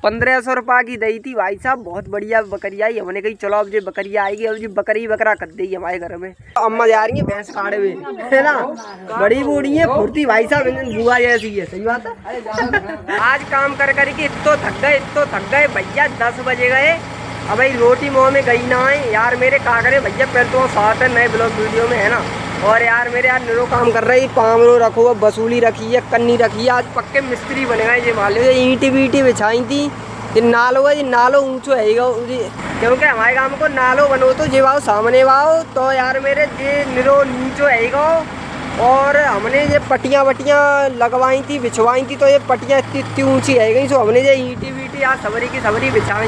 1500 रुपया की दी थी भाई साहब, बहुत बढ़िया बकरी आई। हमने कही चलो अब जो बकरी आएगी अब जी बकरी बकरा कर देगी हमारे घर में। अम्मा जा रही है भैंस काढ़े हुए है ना, बड़ी बूढ़ी है फुर्ती भाई साहब, बुआ जैसी है। सही बात है। आज काम कर करके इतो थक गए भैया, 10 बजे गए। अब भाई रोटी मुँह में गई ना है यार मेरे, का करे भैया पहले तो साथ है नए ब्लॉग वीडियो में है ना। और यार मेरे यार निरो काम कर रही, पामरो रखो, बसूली रखी है, कन्नी रखी है। आज पक्के मिस्त्री बने गए। ये मान लो ईंटी बीटी बिछाई थी। ये नालो है, ये नालो ऊँचो है क्योंकि हमारे गाँव को नालो बनो तो जे वाओ सामने वाओ तो यार मेरे ये निरो नीचो है। और हमने ये पट्टियाँ वटियाँ लगवाई थी, बिछवाई थी, तो ये पट्टियाँ इतनी ऊँची है गई। तो हमने ये ईंटी बीटी आज सबरी की सबरी बिछाई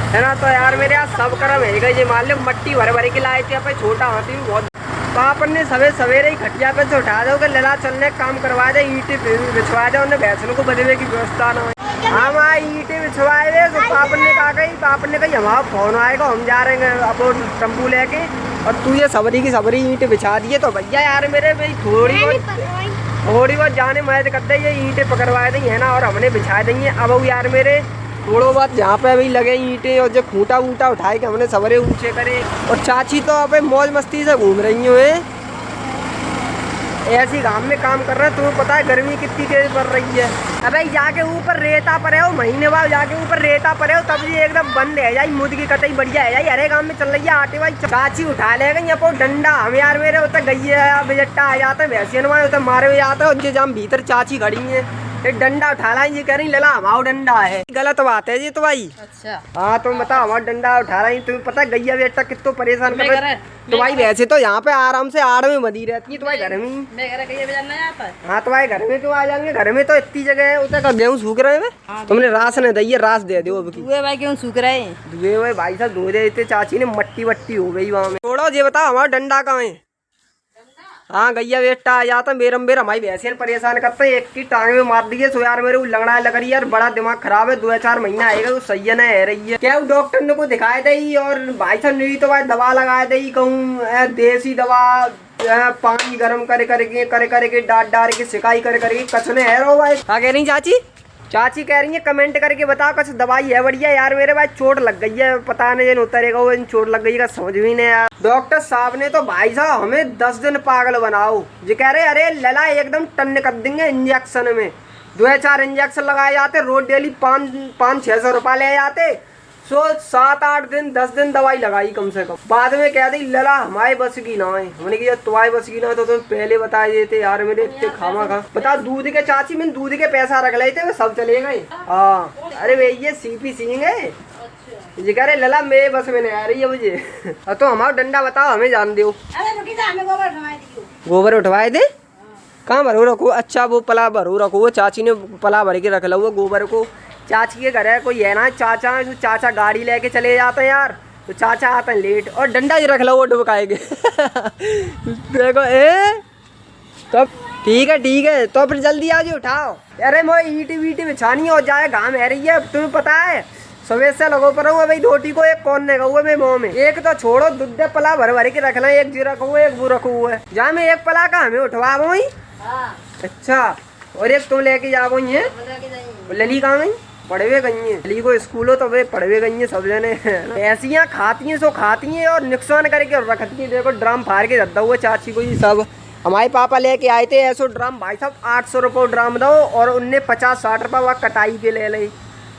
है ना। तो यार मेरे यहाँ सब कर्म है गई। ये मान लो मट्टी भर के लाए थे अपन, छोटा हाथी बहुत। तो अपन ने सवेरे ही खटिया पे से उठा दो कि लला चलने काम करवा दे, ईंटें बिछवा दे, उन्हें भैंसों को बदलने की व्यवस्था ना हो। हम ईंटें बिछवाए थे तो पापन ने कही हमारा फोन आएगा, हम जा रहे हैं अब टम्पू लेके, और तू ये सबरी की सबरी ईंटें बिछा दिए। तो भैया यार मेरे भाई थोड़ी बहुत जाने मदद करते, ये ईंटें पकड़वाए दी है ना, और हमने बिछा दी हैं। अब यार मेरे थोड़ो बात जहाँ पे अभी लगे ईंटें और जो खूंटा वूटा उठाए के हमने सवरे ऊंचे करे। और चाची तो अब मौज मस्ती से घूम रही हुए ऐसी गांव में काम कर रहे हैं। तुम्हें पता है गर्मी कितनी तेज पड़ रही है। अबे जाके ऊपर रेता पड़े हो, महीने बाद जाके ऊपर रेता पड़े हो, तब ये एकदम बंद है जाई, मुद की कतई बढ़िया है जाई। अरे गाँव में चल रही है आटे भाई। चाची उठा ले गई अपो डंडा, हम यार मेरे उतर गई है बेजट्टा आ जाते हैं भैंसियन में, उतर मारे हुए जाते हैं। और जहाँ भीतर चाची खड़ी है एक डंडा उठा ला, ये कह रही लला हमारा डंडा है। गलत बात है जी तो भाई। अच्छा हाँ तुम बताओ, हमारा डंडा उठा रही, तुम्हें पता है गैया बेटा कितना परेशान कर रहे। तो भाई वैसे तो यहाँ पे आराम से आड़ में बंधी रहती है, तुम्हारे घर में। हाँ तुम्हारे घर में क्यों आ जाएंगे, घर में तो इतनी जगह है। उतर का गेहूँ सूख रहे हैं, तुमने रास ने दी है, रास दे दो अब की। भाई गेहूँ सूख रहे हैं भाई साहब, धो देते। चाची ने मट्टी वट्टी हो गई वहाँ में। छोड़ो ये बताओ हमारा डंडा कहाँ है। हाँ गैया बेटा आ जाता बेरम बेर, हमारी भैंसियन परेशान करते हैं। एक की टांग में मार दिए सो यार मेरे को लगड़ा लग रही है यार, बड़ा दिमाग खराब है। 2-4 महीना आएगा वो सही है है रही है क्या। डॉक्टर ने को दिखाए दे और भाई साहब नहीं तो भाई दवा लगाए दे, कहूँ देसी दवा, पानी गर्म करे डाट डार के सिकाई करे कछने है रो भाई। क्या कह रही चाची कह रही है कमेंट करके बताओ कुछ दवाई है बढ़िया यार मेरे भाई। चोट लग गई है, पता नहीं उतरेगा वो, चोट लग गई का समझ भी नहीं यार। डॉक्टर साहब ने तो भाई साहब हमें 10 दिन पागल बनाओ। ये कह रहे अरे लला एकदम टन कर देंगे इंजेक्शन में। 2-4 इंजेक्शन लगाए जाते, रोज डेली 500-600 रुपया ले जाते। 7-8 दिन 10 दिन दवाई लगाई कम से कम। बाद में कह दी लला हमारे बस की ना है। हमने कहा तुम्हारे बस की ना तो तुम पहले बता देते यार मेरे इतने खामा खा। बता दूध के चाची मैंने दूध के पैसा रख ले थे, वो सब चले गए। हाँ अरे भैया सीपी सिंह है ये कह रहे लला मेरे बस में नहीं आ रही है मुझे। तो हमारा डंडा बताओ, हमें जान दो। गोबर उठवाए दे कहाँ भरो रखो। अच्छा वो पला भरो रखो, वो चाची ने पला भर के रख लो वो गोबर को। चाची के घर है कोई है ना चाचा गाड़ी लेके चले जाते हैं यार, तो चाचा आते हैं लेट। और डंडा ही रख लो वो डुबकाएंगे। देखो तब ठीक है तो फिर जल्दी आ जाओ उठाओ। अरे मोए ईटी वीटी बिछानी हो जाए, घाम है रही है तुम्हें पता है। सुबह से लगो पर हूँ भाई, रोटी को एक कौन ने कहूँ मैं मुँह में। एक तो छोड़ो दूध पला भर के रख लें, एक जी रखू एक वो रखू है जहाँ में एक पला का हमें उठवा वही। अच्छा और एक तुम लेके जा वही है। लली कहाँ गई, पढ़े हुए गई है। लली को स्कूल हो तो वे पढ़े हुए गई है सब जने। ऐसियाँ खाती हैं सो खाती हैं और नुकसान करके रखती हैं। देखो ड्राम फाड़ के रखता हुआ चाची को ये सब। हमारे पापा लेके आए थे ऐसो ड्राम भाई साहब, 800 रुपये ड्राम दो और उनने 50-60 रुपये वहाँ कटाई के ले ली।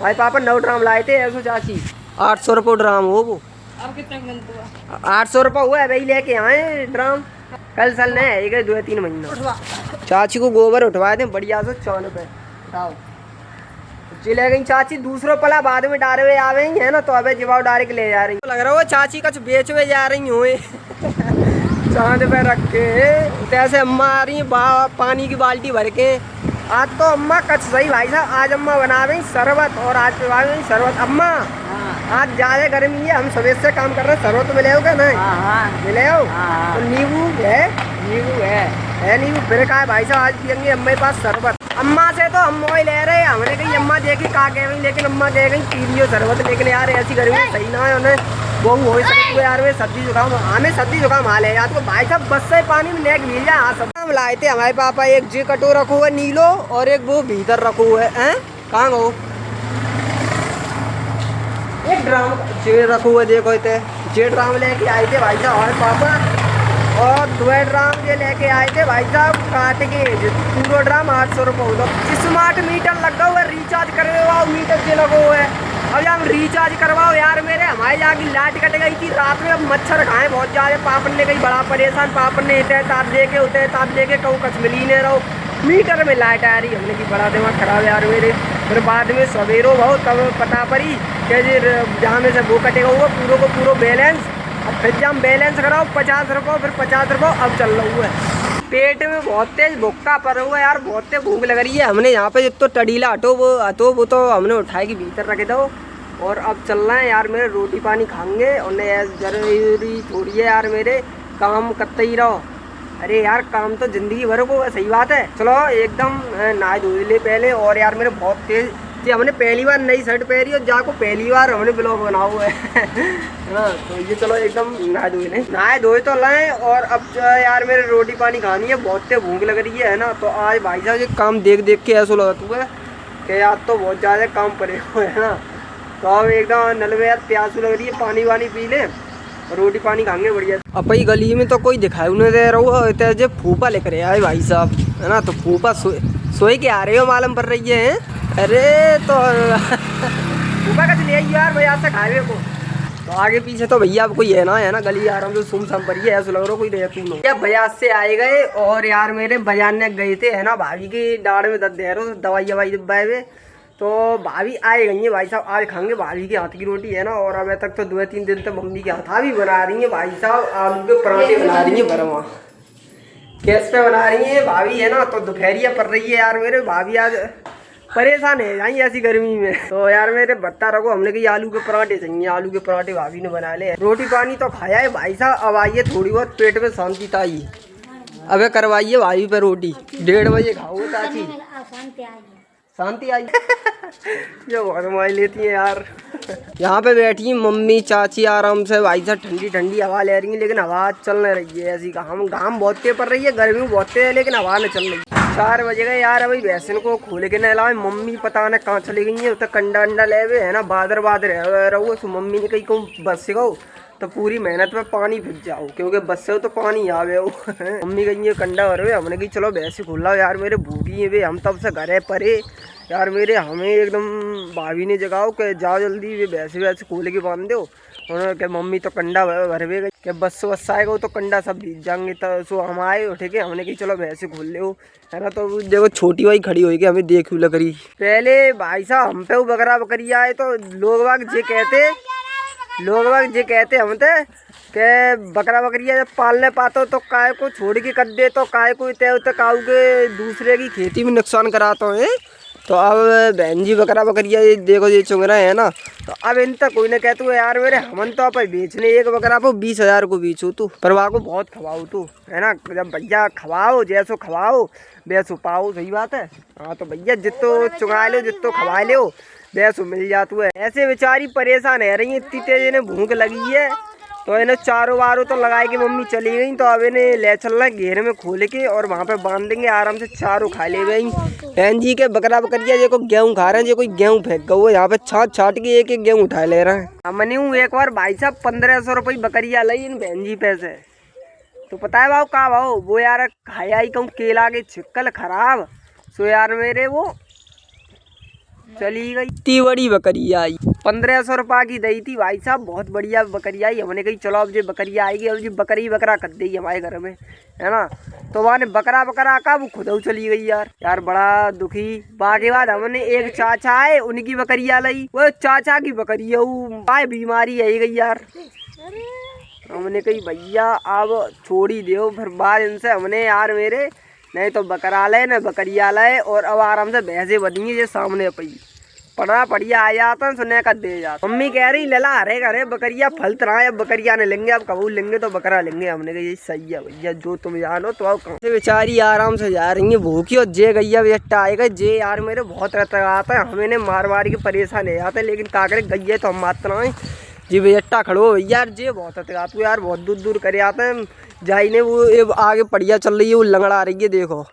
भाई पापा 9 ड्राम लाए थे ऐसो चाची, 800 रुपये ड्राम हो वो। अब कितना 800 रुपये हुआ है भाई, लेके आए ड्राम कल साल नहीं आएगा 2-3 महीना। चाची को गोबर उठवाए थे बढ़िया से 100 रुपये उठाओ जी ले गई चाची। दूसरों पला बाद में डारे हुए आ गई है ना, तो अबे जवाब डारे के ले जा रही लग रहा है वो चाची कुछ बेच हुए जा रही हुए। चांद पे रख के ऐसे अम्मा आ रही है पानी की बाल्टी भर के। आज तो अम्मा कच सही भाई साहब, आज अम्मा बना रही शरबत और आज पिवा रही शरबत। अम्मा आज ज़्यादा गर्मी है, हम सुबह से काम कर रहे हैं, शरबत मिले हो क्या नहीं मिले हो। तो नींबू है नींबू फिर का है भाई साहब, आज पियेंगे अम्मा के पास शरबत। अम्मा से तो हम वही ले रहे हैं, हमने कही अम्मा देखी कहा कह गई, लेकिन अम्मा कह गई पी लियो शरबत। लेकिन यार ऐसी गर्मी सही ना है उन्हें, वो हो सकती है यार वे सर्दी जुकाम, हमें सर्दी जुकाम हाल है यार। तो भाई साहब बस से पानी में नेक मिल जाए। हाँ सब हम लाए थे हमारे पापा, एक जी कटो रखो है नीलो और एक वो भीतर रखो है। कहाँ गो ड्राम जे रखो हुए देखो इतने जे ड्राम लेके आए थे भाई साहब हमारे पापा, और 2 ड्राम ये लेके आए थे भाई साहब काट के पूरा ड्राम 800 रुपये। स्मार्ट मीटर लगा हुआ है, रिचार्ज करवाओ मीटर से लगा हुआ है। अब हम रिचार्ज करवाओ यार मेरे, हमारे यहाँ की लाइट कट गई थी रात में, अब मच्छर खाए बहुत ज़्यादा। पापन ने कहीं बड़ा परेशान, पापन ने इतने ताप देके उतने ताप देके कहूँ कच मिली नहीं रहो, मीटर में लाइट आ रही। हमने की बड़ा दिमाग खराब यार मेरे। फिर बाद में सवेरो बहुत तब पता पड़ी कि जहाँ में से वो कटेगा हुआ पूरा को पूरा बैलेंस। अब फिर जब हम बैलेंस कराओ 50 रुपये, फिर 50 रुपये अब चल रहा हुआ है। पेट में बहुत तेज भुक्का पड़ हुआ है यार, बहुत तेज भूख लग रही है। हमने यहाँ पे तो टडीला हटो वो तो हमने उठाए कि भीतर रखे दो, और अब चल रहे हैं यार मेरे रोटी पानी खाएंगे। और जरूरी थोड़ी है यार मेरे, काम करते ही रहो। अरे यार काम तो जिंदगी भर को, सही बात है। चलो एकदम नहा धो ले पहले। और यार मेरे बहुत तेज जी, हमने पहली बार नई शर्ट पहनी और जाको पहली बार हमने ब्लॉग बना हुआ है। हाँ तो ये चलो एकदम नहाए धोए तो लाएँ। और अब यार मेरे रोटी पानी खानी है, बहुत तेज भूख लग रही है ना। तो आज भाई साहब ये काम देख देख के ऐसा लगा हुआ है कि यार तो बहुत ज़्यादा काम पड़े हुए है ना। तो अब एकदम नल में यार प्यास लग रही है, पानी वानी पी ले और रोटी पानी खाएंगे बढ़िया। अपनी गली में तो कोई दिखाई नहीं दे रहा है, फूफा लेकर आए भाई साहब है ना। तो फूफा सोए के आ रहे हो मालूम पड़ रही है। अरे तो फूफा का चलिए यार भैया से खाए को। तो आगे पीछे तो भैया अब कोई है ना गली आराम से सुमसम पर है, ऐसा लग रहा कोई रहती भैया से आए गए। और यार मेरे बजाने गए थे है ना, भाभी की दाढ़ में दर्द है रो, दवाई हुए तो भाभी आए गई है भाई साहब। आज खाएंगे भाभी के हाथ की रोटी है ना। और अभी तक तो 2-3 दिन तक मम्मी के हाथ भी बना रही है भाई साहब। आलू के पराठे बना रही है बरमा, गैस पे बना रही है भाभी है ना। तो दोपहरिया पड़ रही है यार मेरे, भाभी आज परेशान है जाइए ऐसी गर्मी में। तो यार मेरे बता रखो, हमने कही आलू के पराठे चाहिए, आलू के पराठे भाभी ने बना ले। रोटी पानी तो खाया है भाई साहब। अब आइए थोड़ी बहुत पेट में शांति ताई, अबे करवाइए भाभी पे रोटी। 1:30 बजे खाओ चाची, शांति आई। ये बहुत मजा लेती है यार। यहाँ पे बैठी मम्मी चाची आराम से भाई साहब, ठंडी ठंडी हवा ले रही है। लेकिन हवा चल नहीं रही है ऐसी, घाम बहुत तेज पड़ रही है, गर्मी बहुत तेज है, लेकिन हवा नहीं चल रही। 4 बजे गए यार, अभी भैंसन को खोले के नहलाए। मम्मी पता नहीं कहाँ चली गई है, तो कंडा अंडा ले हुए है ना, बादर रहो। तो मम्मी ने कही कहूँ बस से गो तो पूरी मेहनत में पानी फिर जाओ, क्योंकि बस से हो तो पानी आवे हो। मम्मी कही कंडा भर हमने कही चलो भैंस खोला यार मेरे, भूखी है वे हम तब से घर है परे यार मेरे। हमें एकदम भाभी ने जगाओ कि जाओ जल्दी वे भैंस खोल के बांध दो। उन्होंने क्या मम्मी तो कंडा भरवे गई कि बस आएगा तो कंडा सब भीज जाएंगे। तो सो हम आए उठे के, हमने कही चलो भैंस खोल ले है ना। तो देखो छोटी भाई खड़ी होगी, हमें देख लग रही पहले भाई साहब हम पे बकरा बकरी आए तो लोग बाग जे कहते हम थे के बकरा बकरिया जब पालने पाते हो तो काय को छोड़ के कर दे, तो काय को इतने काऊ के दूसरे की खेती में नुकसान कराते हैं। तो अब बहन जी बकरा बकरिया ये देखो ये चुंग रहे हैं ना। तो अब इन तक कोई ने कहते हो यार मेरे, हमन तो आप बेचने एक बकरा को 20,000 को बेचो तू, परवाह को बहुत खवाओ तू है ना। जब भैया खवाओ जैसो खवाओ वैसो पाओ, सही बात है। हाँ तो भैया जितो चुंगा लो जितो खवा लो वैसो मिल जातू है। ऐसे बेचारी परेशान है रही, इतनी तेज इन्हें भूख लगी है। तो इन्हें चारों वारों तो लगाए कि मम्मी चली गई, तो अब इन्हें ले चल रहा है घेरे में खोल के और वहाँ पे बांध देंगे आराम से, चारों खा ले गई। बहन जी के बकरा बकरिया जो गेहूँ खा रहे हैं, जो कोई गेहूँ फेंक गए यहाँ पे छाट के एक गेहूँ उठा ले रहे हैं। मैंने हूँ एक बार भाई साहब 1500 रुपये बकरिया लाई इन बहन जी पैसे। तो पता है भाव कहाँ भाव वो यार, खाया ही कहूँ केला के छिक्कल खराब। सो यार मेरे वो चली गई। इतनी बड़ी बकरी आई 1500 रुपये की दी थी भाई साहब, बहुत बढ़िया बकरी आई। हमने कही चलो अब जो बकरी आएगी, अब जो बकरा कर देगी हमारे घर में है ना। तो वहाँ ने बकरा का वो खुद चली गई यार बड़ा दुखी। बाकी बाद हमने एक चाचा आए, उनकी बकरिया लाई, वो चाचा की बकरी है बीमारी आई गई यार। हमने कही भैया अब छोड़ी दो, फिर बाद इनसे हमने यार मेरे नहीं तो बकरा ले न बकरिया लाए। और अब आराम से भैंसे बनी ये सामने पई पड़ा बढ़िया आ जाता सुने का दे जाता। मम्मी कह रही लला अरे अरे बकरिया फलत रहा है, अब बकरिया ने लेंगे, अब कबूल लेंगे तो बकरा लेंगे। हमने कहा ये सही है भैया, जो तुम जानो। तो अब कहाँ से बेचारी आराम से जा रही है भूखी, और जे गैया बेटा आएगा जे यार मेरे बहुत आता है, हमें मार के परेशान है जाते। लेकिन का करे गैया तो हम मात्र हैं जी बेटा खड़ो यार, जे बहुत तू यार बहुत दूर करे आते हैं। जाई ने वो आगे पड़िया चल रही है, वो लंगड़ा रही है देखो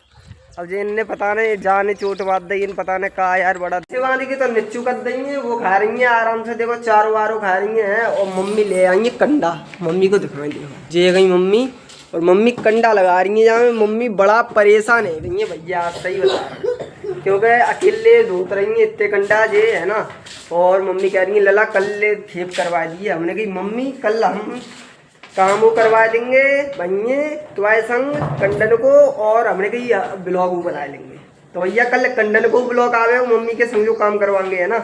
अब जे इनने पता नहीं जाने चोट बात दी इन पता नहीं कहा यार बड़ा शिवानी की तो निच्चू कर देंगे वो खा रही है आराम से। देखो चारों वारों खा रही हैं और मम्मी ले आई है कंडा। मम्मी को दिखाएं देखो जे गई मम्मी और मम्मी कंडा लगा रही है जहाँ मम्मी बड़ा परेशान है रही है भैया सही बता रहे क्योंकि अकेले धोत रही है इतने कंडा जे है ना। और मम्मी कह रही है लला कल खेप करवा दिए। हमने कही मम्मी कल हम काम वो करवा देंगे भैया तुम्हारे संग कंडन को और हमने कही ब्लॉग बना लेंगे। तो भैया कल कंडन को ब्लॉग आवे मम्मी के संग जो काम करवाएंगे है ना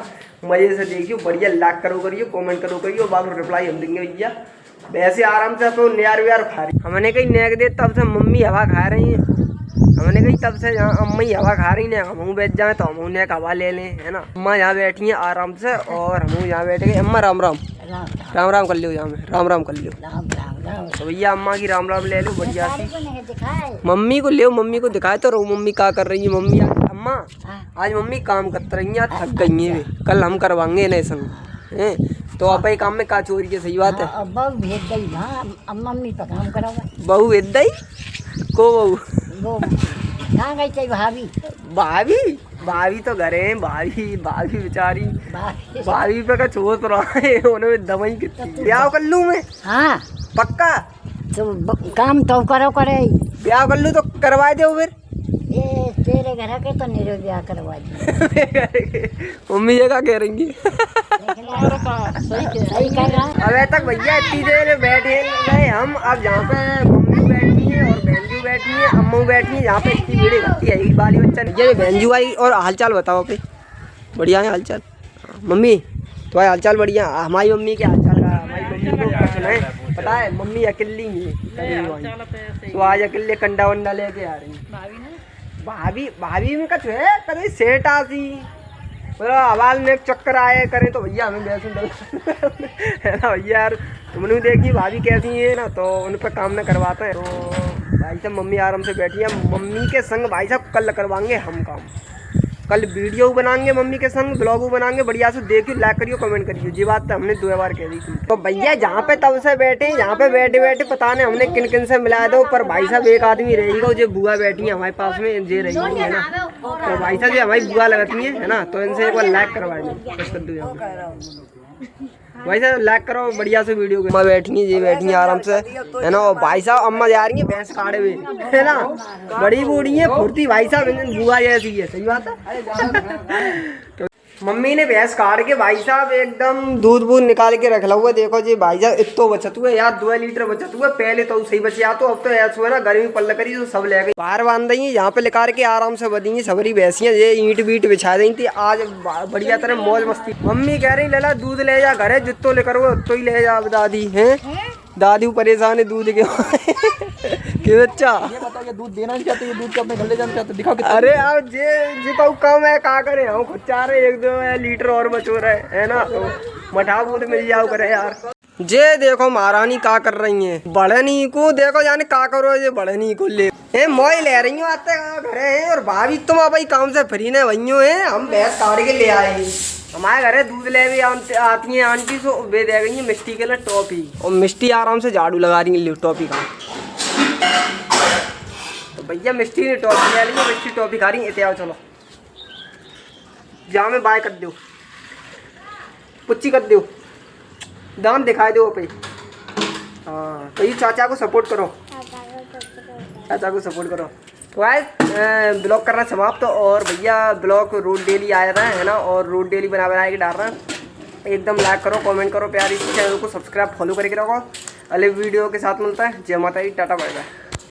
मजे से देखियो बढ़िया लाइक करो करियो कमेंट करो करियो बाकी रिप्लाई हम देंगे भैया। वैसे आराम से तो न्यार व्यार खा रही हमने कही नेक दे तब से मम्मी हवा खा रही है। हमने कही तब से जहाँ अम्मा ही हवा खा रही ने हम बैठ जाए तो हम नेक हवा ले लें है ना। अम्मा यहाँ बैठी हैं आराम से और हम यहाँ बैठ गए। अम्मा राम राम राम राम कर लो यहाँ में राम राम कर लो। तो भैया अम्मा की राम राम ले लो बढ़िया सी। मम्मी को ले मम्मी को दिखाए तो रो मम्मी क्या कर रही है। मम्मी अम्मा आज मम्मी काम करते रही है थक गई है कल हम करवाएंगे नहीं संग तो आप ही काम में का चोरी के सही बात है। बहू भेज गई मम्मी पर काम करावा बहू भेज गई को बहू कहाँ गई थी भाभी भाभी भाभी तो घरे हैं भाभी भाभी बेचारी भाभी पे का छोड़ रहा है उन्हें दवाई कितनी ब्याह कर लूँ मैं। हाँ पक्का तो काम तो करो करे ब्याह कर लूँ तो करवा दो फिर ये तेरे घर के तो मेरे ब्याह करवा दी। मम्मी ये क्या कह रही है सही कह रहा। अबे तक भैया इतनी देर बैठे गए हम अब जहाँ पे मम्मी बैठी है और बहनजू बैठी है अम्मू बैठी है यहाँ पे इतनी भीड़ इकट्ठी है एक बाली बच्चा नहीं ये बहनजू आई। और हालचाल बताओ पे बढ़िया है हालचाल मम्मी तुम्हारे हालचाल बढ़िया। हमारी मम्मी के हालचाल का हमारी मम्मी को क्या सुनाए पता है मम्मी अकेली है तो आज अकेले कंडा वंडा लेके आ रही है। भाभी भाभी में कछ है कभी सेठ आती आवाज में एक चक्कर आए करें तो भैया हमें बैसूं है ना भैया यार तुमने देखी भाभी कैसी है ना तो उन पर काम न करवाते हैं। तो भाई साहब मम्मी आराम से बैठी है मम्मी के संग भाई साहब कल करवाएंगे हम काम कल वीडियो बनाएंगे मम्मी के संग ब्लॉग बनाएंगे बढ़िया से देखियो लाइक करियो कमेंट करियो। जी बात तो हमने 2 बार कह दी थी। तो भैया जहाँ पे तब से बैठे यहाँ पे बैठे बैठे पता नहीं हमने किन किन से मिला दो पर भाई साहब एक आदमी रहेगा जो बुआ बैठी है हमारे पास में जे रही है ना। तो भाई साहब जो हमारी बुआ लगती है ना तो इनसे एक बार लाइक करवाएंगे भाई साहब लाइक करो बढ़िया से वीडियो को। बैठी जी बैठी आराम से है ना। और भाई साहब अम्मा जा रही है भैंस काटे हुए है ना बड़ी बूढ़ी है फुर्ती भाई साहब बुआ जैसी है सही बात है। तो मम्मी ने भैंस काट के भाई साहब एकदम दूध बूध निकाल के रख हुआ देखो जी भाई साहब इतो बचत हुए यार 2 लीटर बचत हुआ पहले तो सही बचे या तो अब तो ऐसा हुआ ना गर्मी पल करी तो सब ले गई बाहर बांध दी यहाँ पे लेकर के आराम से बदी सबरी भैंसियाँ ये ईंट बीट बिछा दी थी आज बढ़िया तरह मौज मस्ती। मम्मी कह रही लला दूध ले जा घर है जितो लेकर उतो ही ले जा दादी है दादी परेशान है दूध के क्यों बच्चा ये बता के दूध देना नहीं चाहते ये दूध को अपने घर ले जाना चाहते दिखाओ। अरे अब जे तो कम है का करे हम खुद चाह रहे 1-2 लीटर और बचो रहे है ना तो मठा दूध मिल जाओ करे यार। जे देखो महारानी का कर रही है बढ़नी को देखो जाने का करो ये बढ़नी को ले मोई ले रही हूँ आते घरे है और भाभी तुम अब काम से फ्री ने वही है हम भैंस काट के ले आए हमारे घरे दूध ले भी आती है आंटी तो वे दे गई है मिट्टी के लिए टॉपी और मिट्टी आराम से झाड़ू लगा रही है टॉपी का। तो भैया मिट्टी ने टॉपी ले ली मिट्टी टॉपी खा रही है चलो जाओ में बाय कर दो पुच्ची कर दो दाम दिखाई दो पे। हाँ तो ये चाचा को सपोर्ट करो चाचा को सपोर्ट करो। तो आज ब्लॉग करना समाप्त और भैया ब्लॉग रोड डेली आ रहा है ना और रोड डेली बना के डाल रहा है एकदम लाइक करो कमेंट करो प्यार इस चैनल को सब्सक्राइब फॉलो करके रखो अगले वीडियो के साथ मिलता है। जय माता दी टाटा बाय बाय।